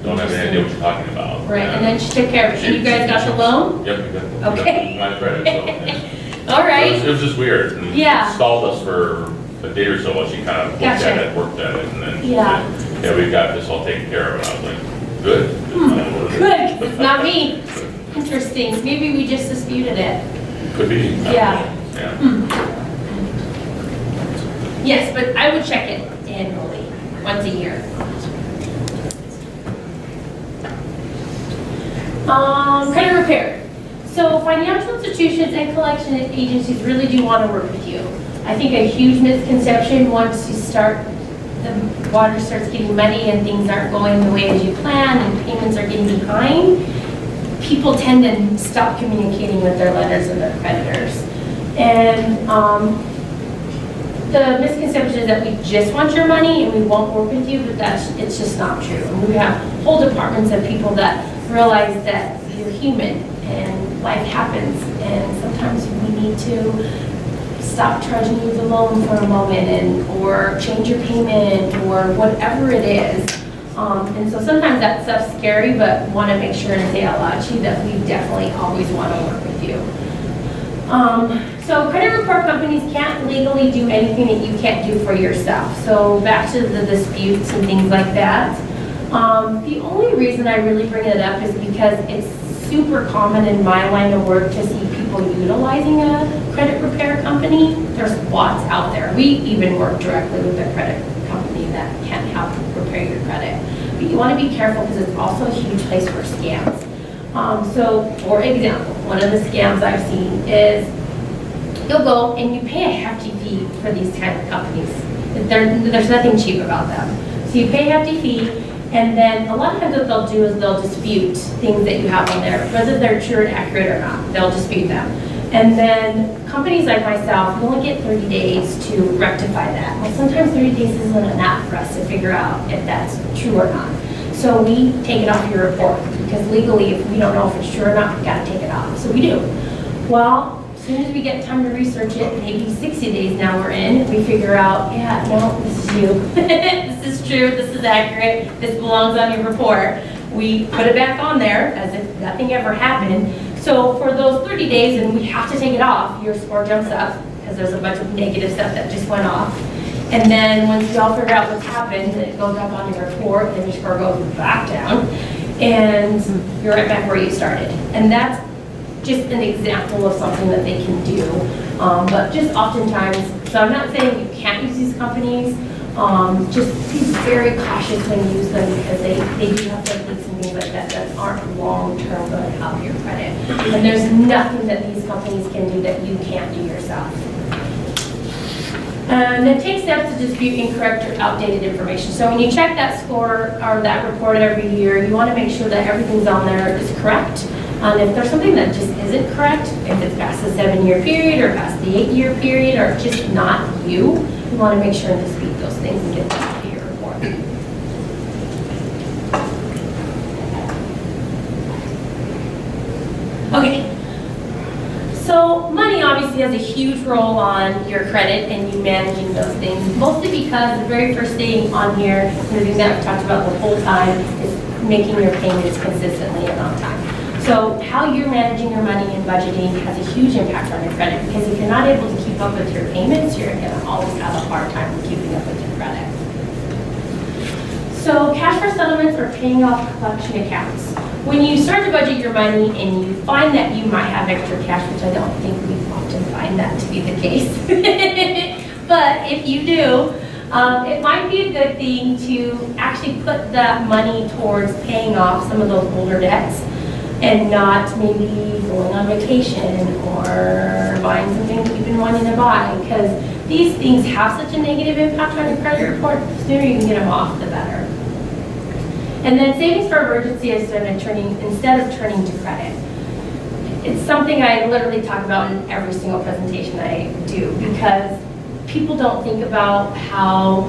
don't have any idea what you're talking about. Right, and then she took care of it, and you guys got the loan? Yep, we got Okay. my credit, so. yeah. All right. It was just weird, and Yeah. it stalled us for a day or so while she kind of looked Gotcha. at it, worked at it, and then she Yeah. said, yeah, we've got this all taken care of, and I was like, good. Good, 'cause it's not me. Interesting, maybe we just disputed it. Could be. I don't Yeah. know. Yeah. Yes, but I would check it annually, once a year. Credit repair. So financial institutions and collection agencies really do want to work with you. I think a huge misconception, once you start, the water starts getting muddy and things aren't going the way as you plan and payments are getting behind, people tend to stop communicating with their lenders and their creditors. And the misconception is that we just want your money and we won't work with you, but it's just not true. And we have whole departments of people that realize that you're human and life happens, and sometimes we need to stop charging you the loan for a moment or change your payment or whatever it is. And so sometimes that stuff's scary, but want to make sure and say out loud to you that we definitely always want to work with you. So credit report companies can't legally do anything that you can't do for yourself. So back to the disputes and things like that. The only reason I really bring it up is because it's super common in my line of work to see people utilizing a credit repair company. There's lots out there. We even work directly with a credit company that can help repair your credit. But you want to be careful because it's also a huge place for scams. So, for example, one of the scams I've seen is you'll go and you pay a hefty fee for these kind of companies. There's nothing cheap about them. So you pay a hefty fee, and then a lot of times what they'll do is they'll dispute things that you have on there, whether they're true and accurate or not. They'll dispute them. And then companies like myself, we only get 30 days to rectify that. Well, sometimes 30 days isn't enough for us to figure out if that's true or not. So we take it off your report, because legally, if we don't know if it's true or not, we gotta take it off. So we do. Well, as soon as we get time to research it, maybe 60 days now we're in, we figure out, yeah, no, this is you. This is true, this is accurate, this belongs on your report. We put it back on there as if nothing ever happened. So for those 30 days, and we have to take it off, your score jumps up, because there's a bunch of negative stuff that just went off. And then once you all figure out what's happened, it goes up on your report, and your score goes back down, and you're right back where you started. And that's just an example of something that they can do. But just oftentimes, so I'm not saying you can't use these companies, just be very cautious when you use them, because they do have techniques and things like that aren't long-term going to help your credit. And there's nothing that these companies can do that you can't do yourself. And then take steps to dispute incorrect or outdated information. So when you check that score or that report every year, you want to make sure that everything's on there is correct. And if there's something that just isn't correct, if it's past the 7-year period or past the 8-year period or just not you want to make sure and dispute those things and get that to your report. Okay. So money obviously has a huge role on your credit and you managing those things, mostly because the very first thing on here, the thing that I've talked about the whole time, is making your payments consistently and on time. So how you're managing your money and budgeting has a huge impact on your credit, because if you're not able to keep up with your payments, you're going to always have a hard time keeping up with your credit. So cash for settlements are paying off collection accounts. When you start to budget your money and you find that you might have extra cash, which I don't think we often find that to be the case, but if you do, it might be a good thing to actually put that money towards paying off some of those older debts and not maybe going on vacation or buying something that you've been wanting to buy, because these things have such a negative impact on your credit report. The sooner you can get them off, the better. And then savings for emergency instead of turning to credit. It's something I literally talk about in every single presentation I do, because people don't think about how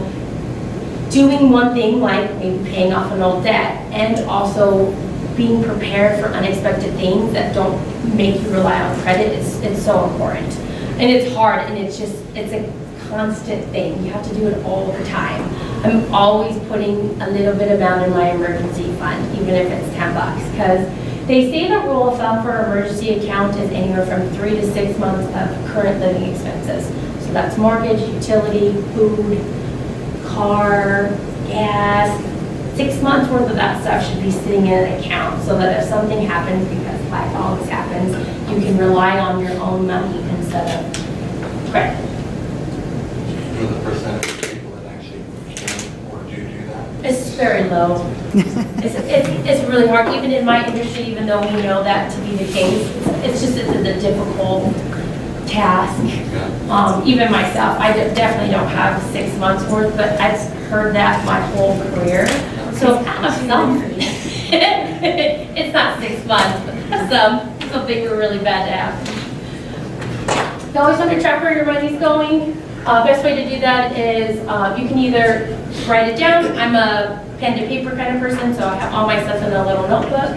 doing one thing like maybe paying off an old debt and also being prepared for unexpected things that don't make you rely on credit, it's so important. And it's hard, and it's a constant thing. You have to do it all the time. I'm always putting a little bit amount in my emergency fund, even if it's $10, because they say the rule of thumb for an emergency account is anywhere from 3 to 6 months of current living expenses. So that's mortgage, utility, food, car, gas. 6 months worth of that stuff should be sitting in an account, so that if something happens, because life always happens, you can rely on your own money instead of credit. For the percentage of people that actually can or do that? It's very low. It's really hard, even in my industry, even though we know that to be the case. It's a difficult task. Even myself, I definitely don't have 6 months worth, but I've heard that my whole career. So have some. It's not 6 months, but something really bad to happen. You always have to track where your money's going. Best way to do that is you can either write it down. I'm a pen to paper kind of person, so I have all my stuff in a little notebook.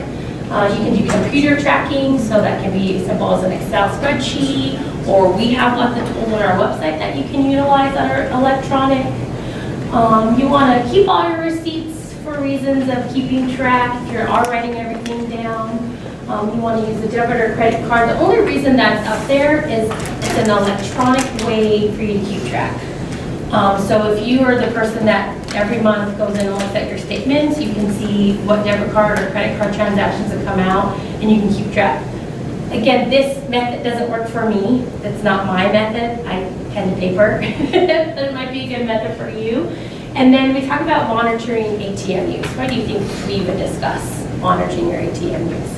You can do computer tracking, so that can be as simple as an Excel spreadsheet, or we have lots of tools on our website that you can utilize that are electronic. You want to keep all your receipts for reasons of keeping track. If you are writing everything down, you want to use a debit or credit card. The only reason that's up there is it's an electronic way for you to keep track. So if you are the person that every month goes in and looks at your statements, you can see what debit card or credit card transactions have come out, and you can keep track. Again, this method doesn't work for me. It's not my method. I pen to paper. But it might be a good method for you. And then we talk about monitoring ATM use. Why do you think we even discuss monitoring your ATM use?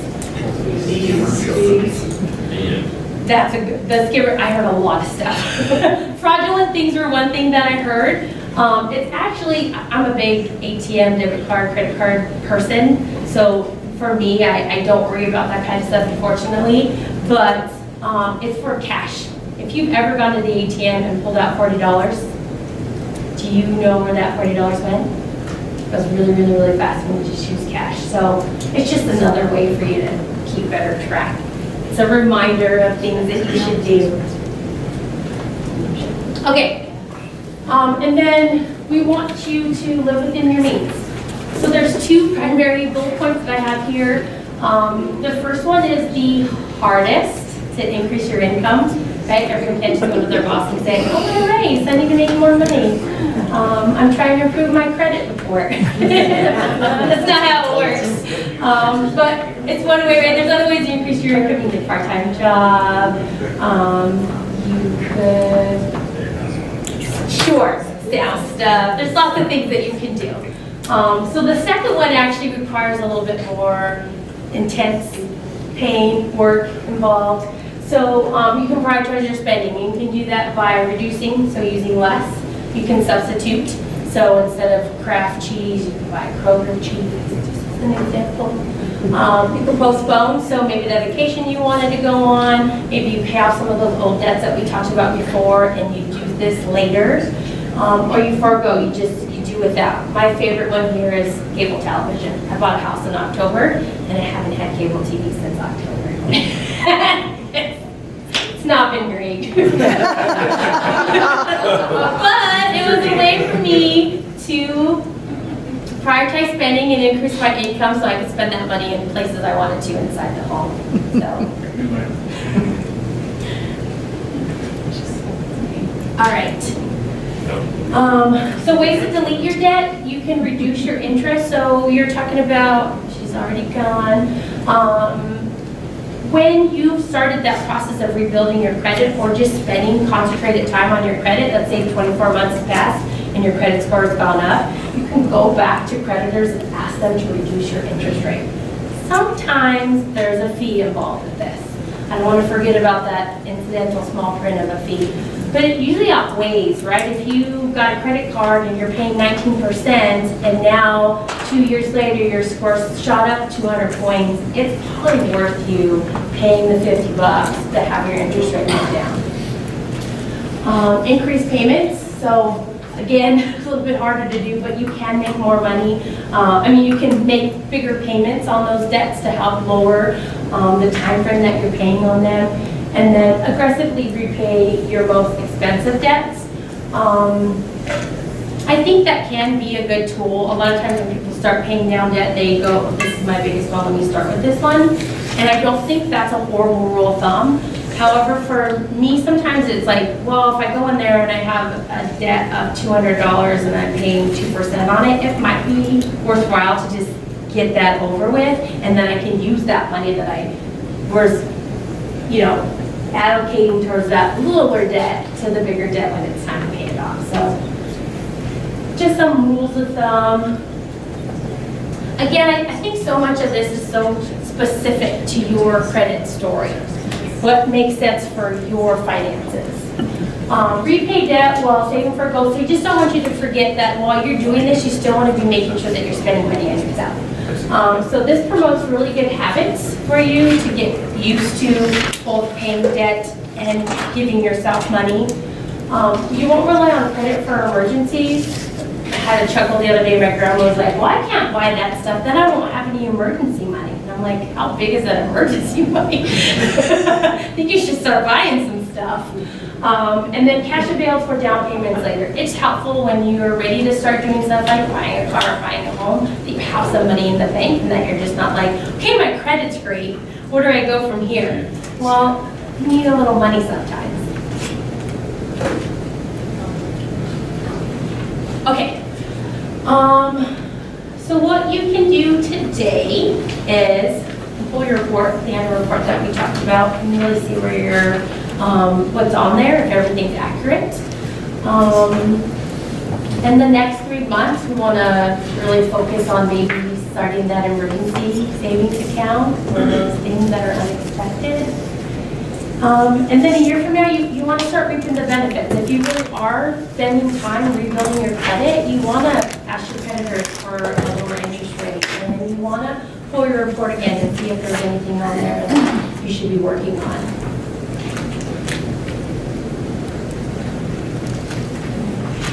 That's I heard a lot of stuff. Fraudulent things were one thing that I heard. It's actually, I'm a big ATM, debit card, credit card person. So for me, I don't worry about that kind of stuff, unfortunately. But it's for cash. If you've ever gone to the ATM and pulled out $40, do you know where that $40 went? It goes really, really, really fast when you just use cash. So it's just another way for you to keep better track. It's a reminder of things that you should do. Okay, and then we want you to live within your means. So there's 2 primary bullet points that I have here. The first one is the hardest to increase your income. Right? Everyone can't just go to their boss and say, oh, my raise, I need to make more money. I'm trying to improve my credit report. That's not how it works. But it's one way, right? There's other ways to increase your income. You can get a part-time job. You could, sell stuff. There's lots of things that you can do. So the second one actually requires a little bit more intense pain, work involved. So you can prioritize your spending. You can do that by reducing, so using less. You can substitute. So instead of Kraft cheese, you can buy Kroger cheese, just as an example. You can postpone, so maybe that vacation you wanted to go on, maybe you pay off some of those old debts that we talked about before and you do this later. Or you forego, you do without. My favorite one here is cable television. I bought a house in October and I haven't had cable TV since October. It's not been great. But it was a way for me to prioritize spending and increase my income so I could spend that money in places I wanted to inside the home. So. All right. So ways to delete your debt, you can reduce your interest. So you're talking about, she's already gone. When you've started that process of rebuilding your credit or just spending concentrated time on your credit, let's say 24 months have passed and your credit score has gone up, you can go back to creditors and ask them to reduce your interest rate. Sometimes there's a fee involved with this. I don't want to forget about that incidental small print of a fee. But it usually outweighs, right? If you got a credit card and you're paying 19% and now 2 years later your score shot up 200 points, it's probably worth you paying the $50 to have your interest rate go down. Increased payments. So again, it's a little bit harder to do, but you can make more money. You can make bigger payments on those debts to help lower the time frame that you're paying on them. And then aggressively repay your most expensive debts. I think that can be a good tool. A lot of times when people start paying down debt, they go, oh, this is my biggest one, let me start with this one. And I don't think that's a horrible rule of thumb. However, for me, sometimes it's like, well, if I go in there and I have a debt of $200 and I'm paying 2% on it, it might be worthwhile to just get that over with, and then I can use that money that I was, allocating towards that lower debt to the bigger debt when it's time to pay it off. So just some rules of thumb. Again, I think so much of this is so specific to your credit story. What makes sense for your finances. Repay debt while saving for goals. So we just don't want you to forget that while you're doing this, you still want to be making sure that you're spending money on yourself. So this promotes really good habits for you to get used to both paying debt and giving yourself money. You won't rely on credit for emergencies. I had a chuckle the other day. My grandma was like, well, I can't buy that stuff. Then I won't have any emergency money. And I'm like, how big is that emergency money? I think you should start buying some stuff. And then cash available for down payments later. It's helpful when you're ready to start doing stuff like buying a car, buying a home, that you have some money in the bank and that you're just not like, okay, my credit's great. Where do I go from here? Well, you need a little money sometimes. Okay. So what you can do today is pull your report, the annual report that we talked about, and really see where you're, what's on there, if everything's accurate. And the next 3 months, we want to really focus on maybe starting that emergency savings account for those things that are unexpected. And then a year from now, you want to start reaping the benefits. If you really are spending time rebuilding your credit, you want to ask your creditors for a lower interest rate. And then you want to pull your report again and see if there's anything on there that you should be working on.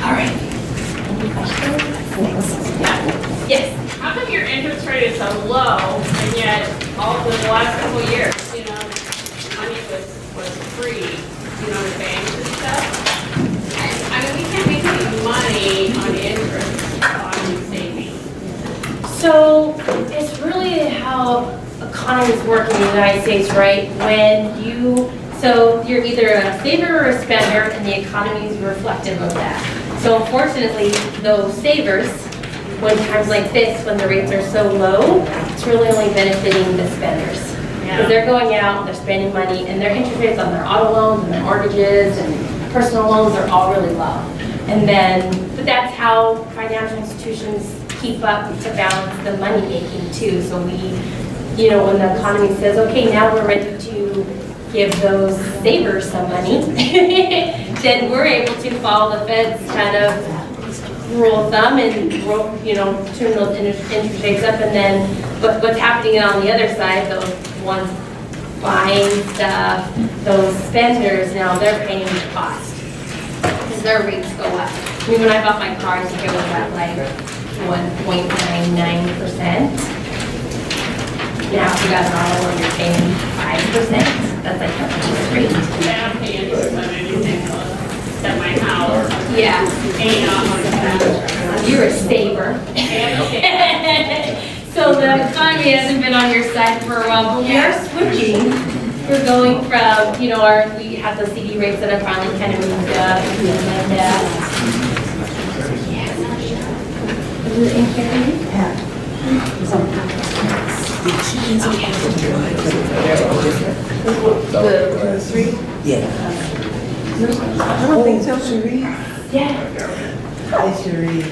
All right. Any questions? Yes. How come your interest rate is so low and yet all the last couple of years, money was free, the banks and stuff? We can't make any money on interest on savings. So it's really how economies work in the United States, right? So you're either a saver or a spender, and the economy is reflective of that. So unfortunately, those savers, when times like this, when the rates are so low, it's really only benefiting the spenders. Because they're going out, they're spending money, and their interest rates on their auto loans and their mortgages and personal loans are all really low. But that's how financial institutions keep up to balance the money making too. So when the economy says, okay, now we're ready to give those savers some money, then we're able to follow the Fed's kind of rule of thumb and turn those interest rates up. And then what's happening on the other side, those ones buying stuff, those spenders, now they're paying the cost because their rates go up. When I bought my car, I think it was at like 1.99%. Now if you got an auto loan, you're paying 5%. That's like a cheap rate. I don't pay interest on anything except my house. Yeah. You're a saver. So the economy hasn't been on your side for a while, but we are switching. We're going from, we have the CD rates that have finally kind of moved up and things like that. The three? Yeah. I don't think so, Cherese. Yeah. Hi, Cherese.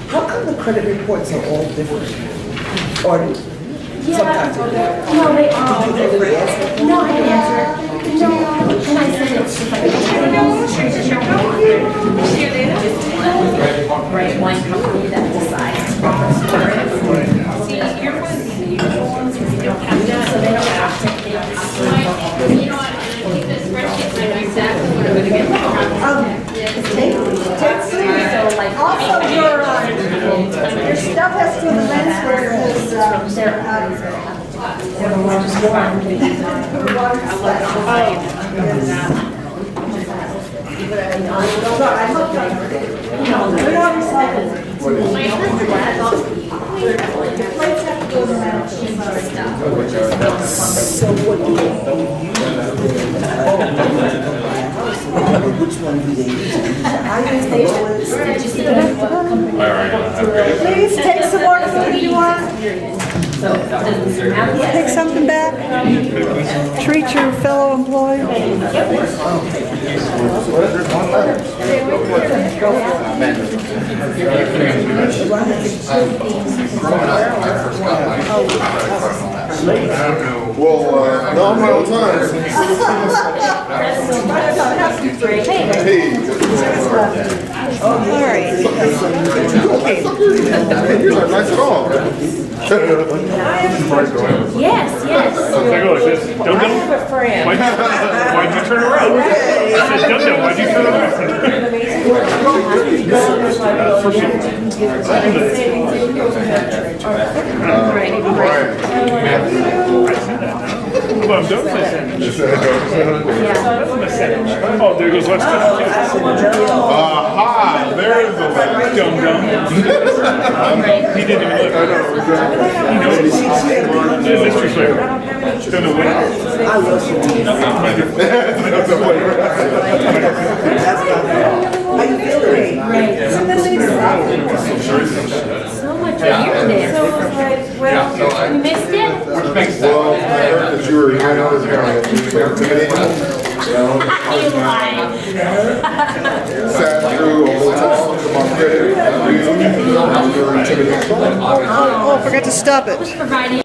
How come the credit reports are all different? Or sometimes they're different? No, they are. Did you ever answer? No, I didn't answer it. No, and I said it's just like. Right, one company that decides. See, you're one of the usual ones, because you don't have to, so they don't have to. They don't have to. You know what, I'm gonna keep this spreadsheet, so I know exactly what I'm gonna get. So like, also your stuff has to be in the lens where it is, So what do they which one do they use? I use the lowest. All right. Please take some more food if you want. Take something back. Treat your fellow employee. Well, no, I'm on time. Hey. All right. You're not nice at all. Yes, yes. Take a look, this, Dum Dum, why'd you turn around? I said, Dum Dum, why'd you turn around? Well, don't say oh, there goes what's Aha, there is the last. Dum Dum. He didn't even look. He knows. The mystery flavor. Don't know what. How you feeling? So much weirdness. You missed it? Well, I heard that you were hanging out as a sat through a whole talk about credit. Oh, I forgot to stop it. Providing